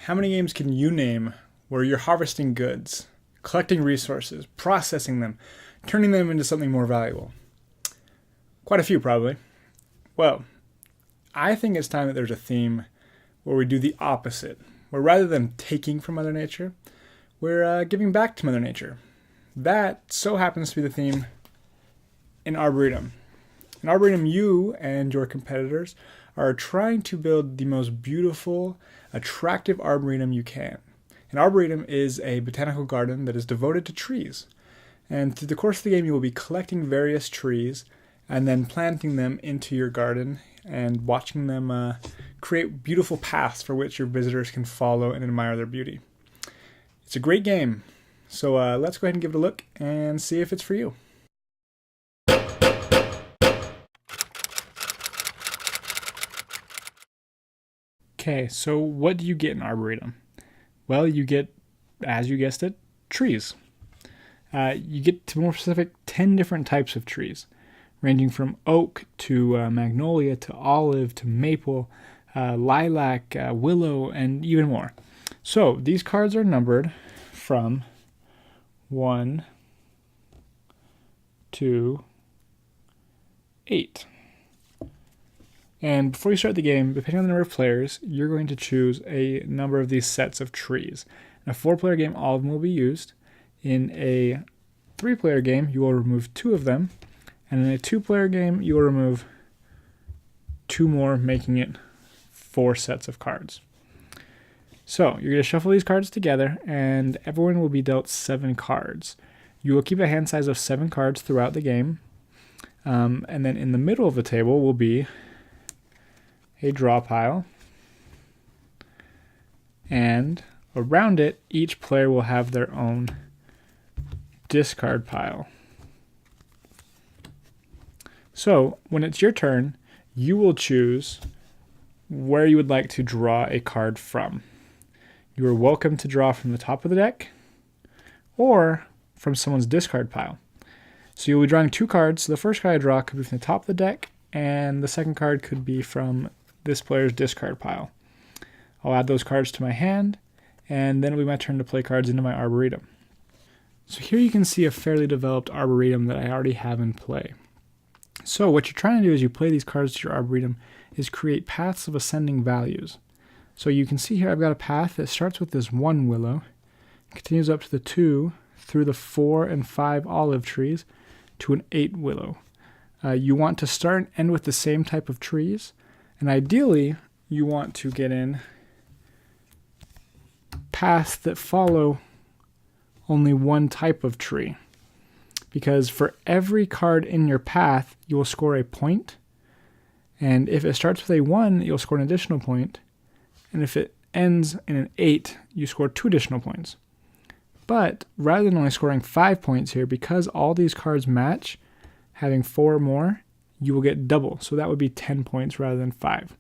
How many games can you name where you're harvesting goods, collecting resources, processing them, turning them into something more valuable? Quite a few, probably. Well, I think it's time that there's a theme where we do the opposite, where rather than taking from Mother Nature, we're giving back to Mother Nature. That so happens to be the theme in Arboretum. In Arboretum, you and your competitors are trying to build the most beautiful, attractive arboretum you can. An arboretum is a botanical garden that is devoted to trees. And through the course of the game, you will be collecting various trees and then planting them into your garden and watching them create beautiful paths for which your visitors can follow and admire their beauty. It's a great game, so let's go ahead and give it a look and see if it's for you. Okay, so what do you get in Arboretum? Well, you get, as you guessed it, trees. You get, to be more specific, 10 different types of trees, ranging from oak to magnolia to olive to maple, lilac, willow, and even more. So these cards are numbered from 1 to 8. And before you start the game, depending on the number of players, you're going to choose a number of these sets of trees. In a 4-player game, all of them will be used. In a 3-player game, you will remove 2 of them. And in a 2-player game, you will remove 2 more, making it 4 sets of cards. So you're going to shuffle these cards together, and everyone will be dealt 7 cards. You will keep a hand size of 7 cards throughout the game. And then in the middle of the table will be a draw pile, and around it, each player will have their own discard pile. So when it's your turn, you will choose where you would like to draw a card from. You are welcome to draw from the top of the deck or from someone's discard pile. So you'll be drawing 2 cards. So the first card I draw could be from the top of the deck, and the second card could be from this player's discard pile. I'll add those cards to my hand, and then it'll be my turn to play cards into my Arboretum. So here you can see a fairly developed Arboretum that I already have in play. So what you're trying to do as you play these cards to your Arboretum is create paths of ascending values. So you can see here I've got a path that starts with this 1 willow, continues up to the 2, through the 4 and 5 olive trees, to an 8 willow. You want to start and end with the same type of trees, and ideally, you want to get in paths that follow only one type of tree. Because for every card in your path, you will score a point. And if it starts with a 1, you'll score an additional point. And if it ends in an 8, you score 2 additional points. But rather than only scoring 5 points here, because all these cards match, having 4 or more, you will get double. So that would be 10 points rather than 5.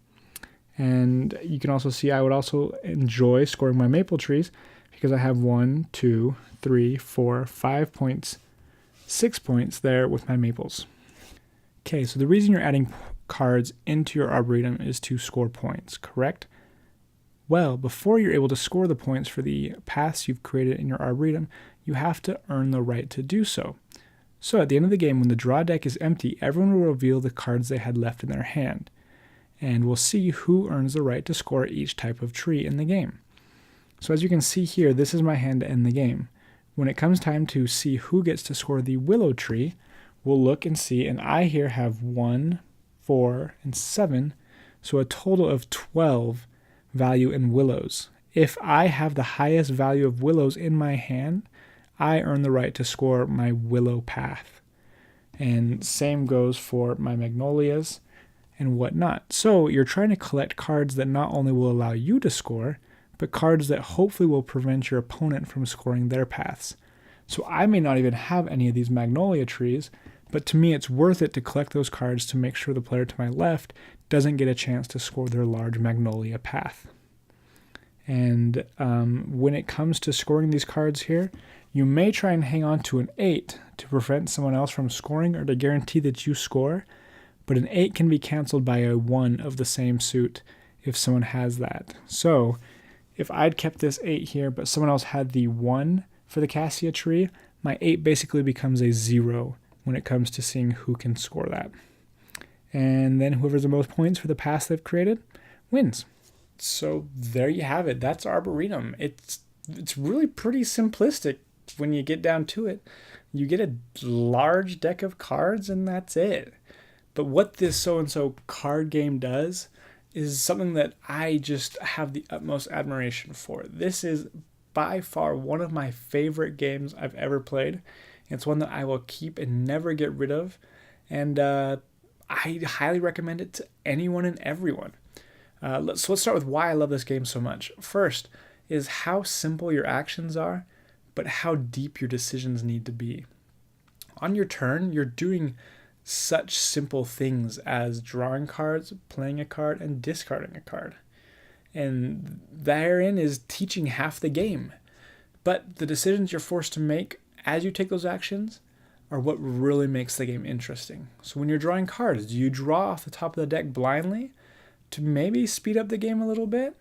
And you can also see I would also enjoy scoring my maple trees because I have 1, 2, 3, 4, 5 points, 6 points there with my maples. Okay, so the reason you're adding cards into your Arboretum is to score points, correct? Well, before you're able to score the points for the paths you've created in your Arboretum, you have to earn the right to do so. So at the end of the game, when the draw deck is empty, everyone will reveal the cards they had left in their hand. And we'll see who earns the right to score each type of tree in the game. So as you can see here, this is my hand to end the game. When it comes time to see who gets to score the willow tree, we'll look and see, and I here have 1, 4, and 7, so a total of 12 value in willows. If I have the highest value of willows in my hand, I earn the right to score my willow path. And same goes for my magnolias and whatnot. So you're trying to collect cards that not only will allow you to score, but cards that hopefully will prevent your opponent from scoring their paths. So I may not even have any of these magnolia trees, but to me it's worth it to collect those cards to make sure the player to my left doesn't get a chance to score their large magnolia path. And when it comes to scoring these cards here, you may try and hang on to an 8 to prevent someone else from scoring or to guarantee that you score, but an 8 can be canceled by a 1 of the same suit if someone has that. So if I'd kept this 8 here, but someone else had the 1 for the cassia tree, my 8 basically becomes a 0 when it comes to seeing who can score that. And then whoever's the most points for the paths they've created wins. So there you have it. That's Arboretum. It's really pretty simplistic when you get down to it. You get a large deck of cards and that's it. But what this so-and-so card game does is something that I just have the utmost admiration for. This is by far one of my favorite games I've ever played. It's one that I will keep and never get rid of. And I highly recommend it to anyone and everyone. Let's start with why I love this game so much. First is how simple your actions are, but how deep your decisions need to be. On your turn, you're doing such simple things as drawing cards, playing a card, and discarding a card. And therein is teaching half the game. But the decisions you're forced to make as you take those actions are what really makes the game interesting. So when you're drawing cards, do you draw off the top of the deck blindly to maybe speed up the game a little bit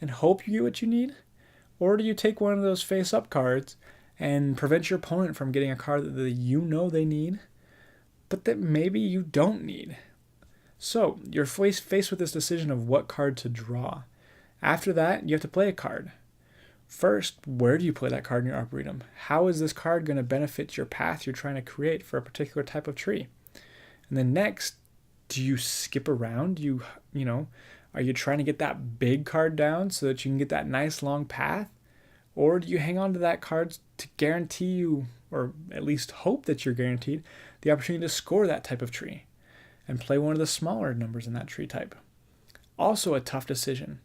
and hope you get what you need? Or do you take one of those face-up cards and prevent your opponent from getting a card that you know they need, but that maybe you don't need? So you're faced with this decision of what card to draw. After that, you have to play a card. First, where do you play that card in your Arboretum? How is this card going to benefit your path you're trying to create for a particular type of tree? And then next, do you skip around? Are you trying to get that big card down so that you can get that nice long path? Or do you hang on to that card to guarantee you, or at least hope that you're guaranteed, the opportunity to score that type of tree and play one of the smaller numbers in that tree type? Also a tough decision.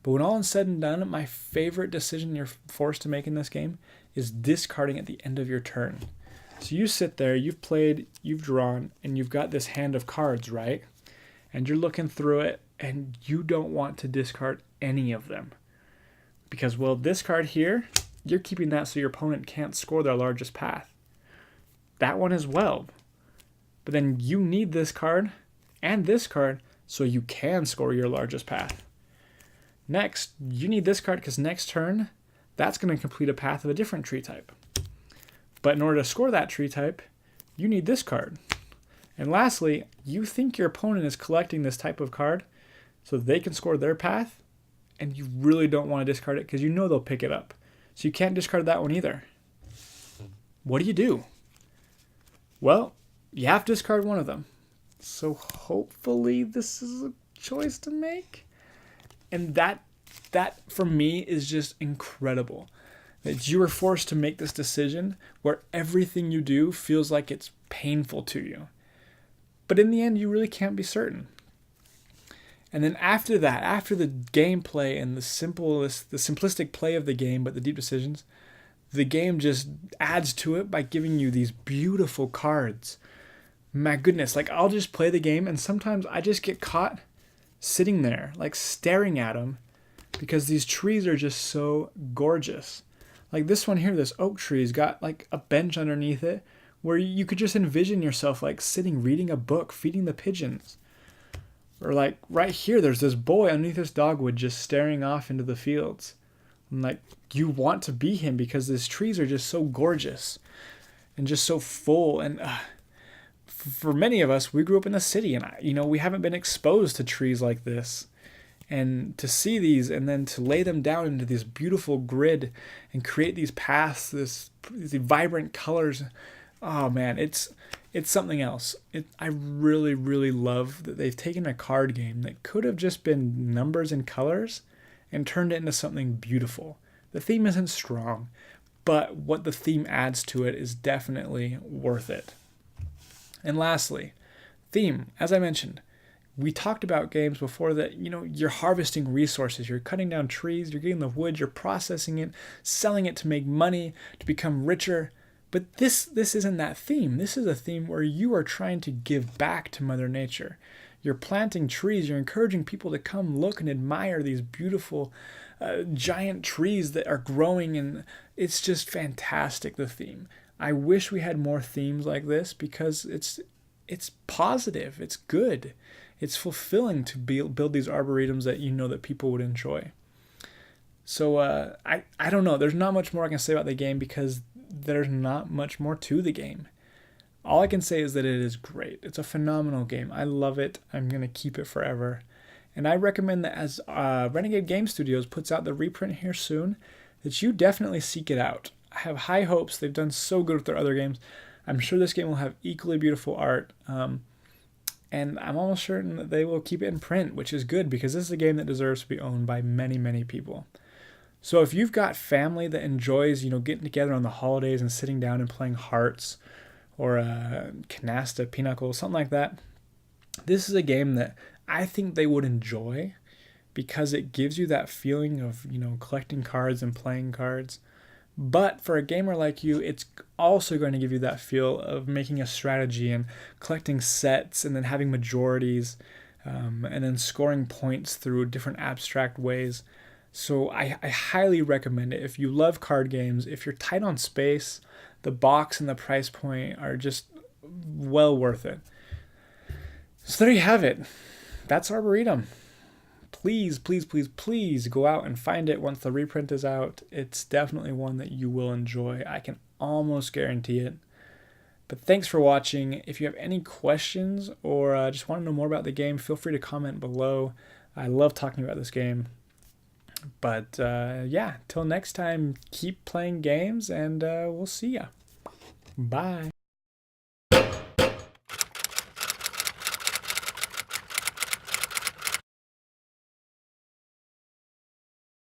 But when all is said and done, my favorite decision you're forced to make in this game is discarding at the end of your turn. So you sit there, you've played, you've drawn, and you've got this hand of cards, right? And you're looking through it, and you don't want to discard any of them. Because, well, this card here, you're keeping that so your opponent can't score their largest path. That one as well. But then you need this card and this card so you can score your largest path. Next, you need this card because next turn, that's going to complete a path of a different tree type. But in order to score that tree type, you need this card. And lastly, you think your opponent is collecting this type of card so they can score their path, and you really don't want to discard it because you know they'll pick it up. So you can't discard that one either. What do? Well, you have to discard one of them. So hopefully this is a choice to make. And that for me is just incredible. That you are forced to make this decision where everything you do feels like it's painful to you. But in the end, you really can't be certain. And then after that, after the gameplay and the simplistic play of the game, but the deep decisions, the game just adds to it by giving you these beautiful cards. My goodness, I'll just play the game and sometimes I just get caught sitting there, staring at them because these trees are just so gorgeous. Like this one here, this oak tree's got a bench underneath it where you could just envision yourself sitting reading a book, feeding the pigeons. Or right here, there's this boy underneath this dogwood just staring off into the fields. And you want to be him because these trees are just so gorgeous and just so full. And for many of us, we grew up in the city and, we haven't been exposed to trees like this. And to see these and then to lay them down into this beautiful grid and create these paths, these vibrant colors. Oh man, it's something else. I really, really love that they've taken a card game that could have just been numbers and colors and turned it into something beautiful. The theme isn't strong, but what the theme adds to it is definitely worth it. And lastly, theme. As I mentioned, we talked about games before that, you're harvesting resources. You're cutting down trees, you're getting the wood, you're processing it, selling it to make money, to become richer. But this isn't that theme. This is a theme where you are trying to give back to Mother Nature. You're planting trees. You're encouraging people to come look and admire these beautiful giant trees that are growing. And it's just fantastic, the theme. I wish we had more themes like this because it's positive. It's good. It's fulfilling to build these arboretums that that people would enjoy. So I don't know. There's not much more I can say about the game because there's not much more to the game. All I can say is that it is great. It's a phenomenal game. I love it. I'm going to keep it forever. And I recommend that as Renegade Game Studios puts out the reprint here soon, that you definitely seek it out. I have high hopes. They've done so good with their other games. I'm sure this game will have equally beautiful art. And I'm almost certain that they will keep it in print, which is good because this is a game that deserves to be owned by many, many people. So if you've got family that enjoys, getting together on the holidays and sitting down and playing Hearts or Canasta, Pinochle, something like that, this is a game that I think they would enjoy because it gives you that feeling of, collecting cards and playing cards. But for a gamer like you, it's also going to give you that feel of making a strategy and collecting sets and then having majorities and then scoring points through different abstract ways. So I highly recommend it. If you love card games, if you're tight on space, the box and the price point are just well worth it. So there you have it. That's Arboretum. Please, please, please, please go out and find it once the reprint is out. It's definitely one that you will enjoy. I can almost guarantee it. But thanks for watching. If you have any questions or just want to know more about the game, feel free to comment below. I love talking about this game. But yeah, till next time, keep playing games and we'll see ya. Bye.